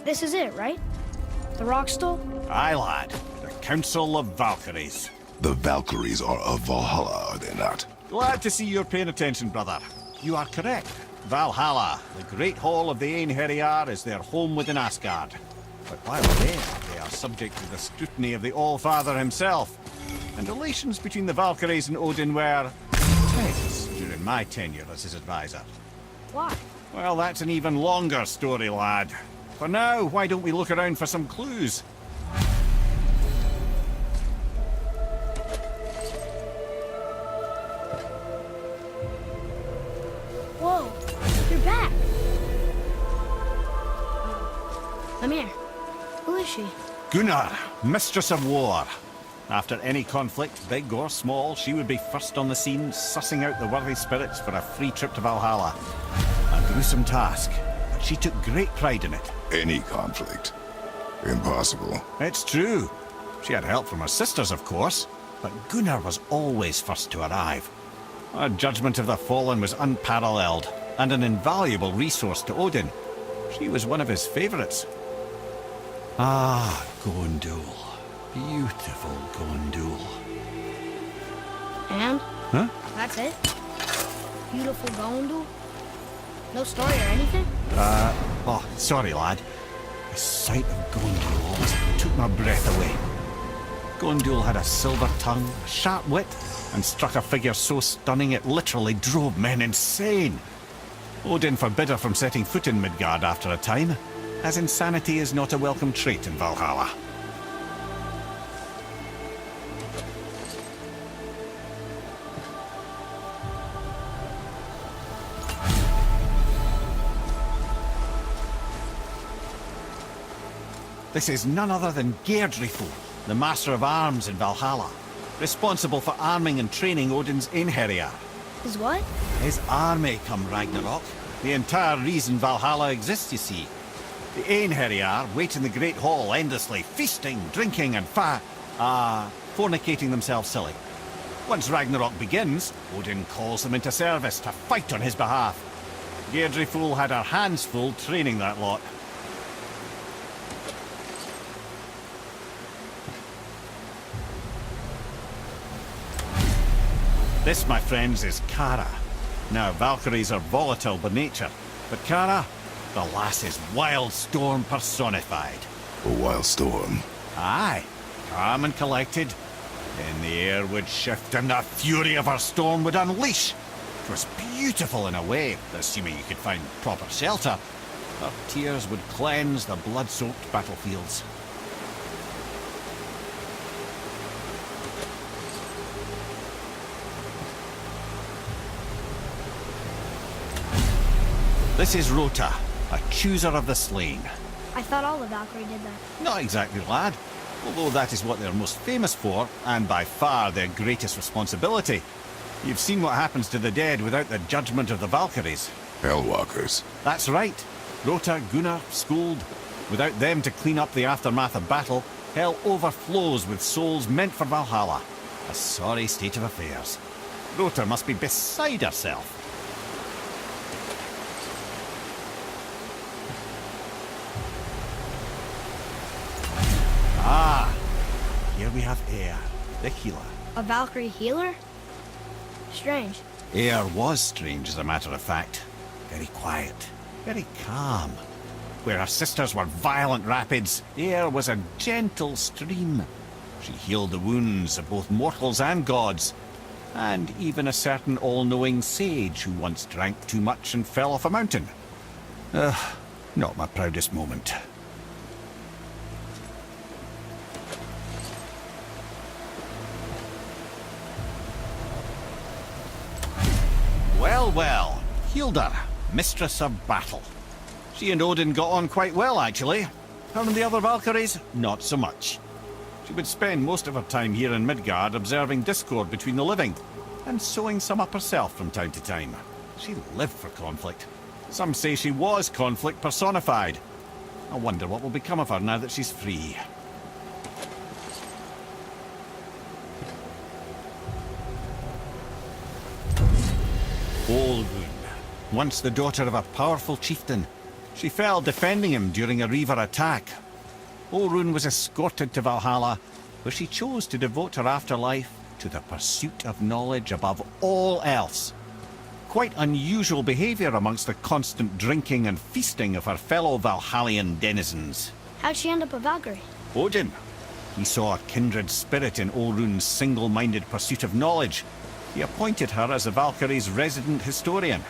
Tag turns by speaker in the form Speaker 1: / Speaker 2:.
Speaker 1: This is it, right? The rock stool?
Speaker 2: Aye, lad. The Council of Valkyries.
Speaker 3: The Valkyries are of Valhalla, are they not?
Speaker 2: Glad to see you're paying attention, brother. You are correct. Valhalla, the great hall of the Einherjar, is their home within Asgard. But while there, they are subject to the scrutiny of the All-Father himself. And relations between the Valkyries and Odin were tense during my tenure as his advisor.
Speaker 1: Why?
Speaker 2: Well, that's an even longer story, lad. For now, why don't we look around for some clues?
Speaker 1: Whoa, you're back. Mimir, who is she?
Speaker 2: Gunnar, Mistress of War. After any conflict, big or small, she would be first on the scene, sussing out the worthy spirits for a free trip to Valhalla. A gruesome task, but she took great pride in it.
Speaker 3: Any conflict. Impossible.
Speaker 2: It's true. She had help from her sisters, of course, but Gunnar was always first to arrive. Her judgment of the fallen was unparalleled, and an invaluable resource to Odin. She was one of his favorites. Ah, Gondul. Beautiful Gondul.
Speaker 1: And?
Speaker 2: Huh?
Speaker 1: That's it? Beautiful Gondul? No story or anything?
Speaker 2: Oh, sorry, lad. The sight of Gondul almost took my breath away. Gondul had a silver tongue, a sharp wit, and struck a figure so stunning it literally drove men insane. Odin forbid her from setting foot in Midgard after a time, as insanity is not a welcome trait in Valhalla. This is none other than Geirdrithul, the Master of Arms in Valhalla, responsible for arming and training Odin's Einherjar.
Speaker 1: His what?
Speaker 2: His army come Ragnarok. The entire reason Valhalla exists, you see. The Einherjar wait in the Great Hall endlessly, feasting, drinking and fornicating themselves silly. Once Ragnarok begins, Odin calls them into service to fight on his behalf. Geirdrithul had her hands full training that lot. This, my friends, is Kara. Now, Valkyries are volatile by nature, but Kara, the lass is wild storm personified.
Speaker 3: A wild storm.
Speaker 2: Aye, calm and collected. Then the air would shift and the fury of her storm would unleash. It was beautiful in a way, assuming you could find proper shelter. Her tears would cleanse the blood-soaked battlefields. This is Rota, a chooser of the slain.
Speaker 1: I thought all the Valkyrie did that.
Speaker 2: Not exactly, lad. Although that is what they're most famous for, and by far their greatest responsibility. You've seen what happens to the dead without the judgment of the Valkyries.
Speaker 3: Hellwalkers.
Speaker 2: That's right. Rota, Gunnar, Skuld. Without them to clean up the aftermath of battle, hell overflows with souls meant for Valhalla. A sorry state of affairs. Rota must be beside herself. Ah, here we have Air, the healer.
Speaker 1: A Valkyrie healer? Strange.
Speaker 2: Air was strange, as a matter of fact. Very quiet, very calm. Where her sisters were violent rapids, Air was a gentle stream. She healed the wounds of both mortals and gods, and even a certain all-knowing sage who once drank too much and fell off a mountain. Not my proudest moment. Well, well, Hilda, mistress of battle. She and Odin got on quite well, actually. Her and the other Valkyries, not so much. She would spend most of her time here in Midgard observing discord between the living, and sewing some up herself from time to time. She lived for conflict. Some say she was conflict personified. I wonder what will become of her now that she's free. Olrun, once the daughter of a powerful chieftain. She fell defending him during a Reaver attack. Olrun was escorted to Valhalla, where she chose to devote her afterlife to the pursuit of knowledge above all else. Quite unusual behaviour amongst the constant drinking and feasting of her fellow Valhallian denizens.
Speaker 1: How'd she end up a Valkyrie?
Speaker 2: Odin. He saw a kindred spirit in Olrun's single-minded pursuit of knowledge. He appointed her as the Valkyrie's resident historian.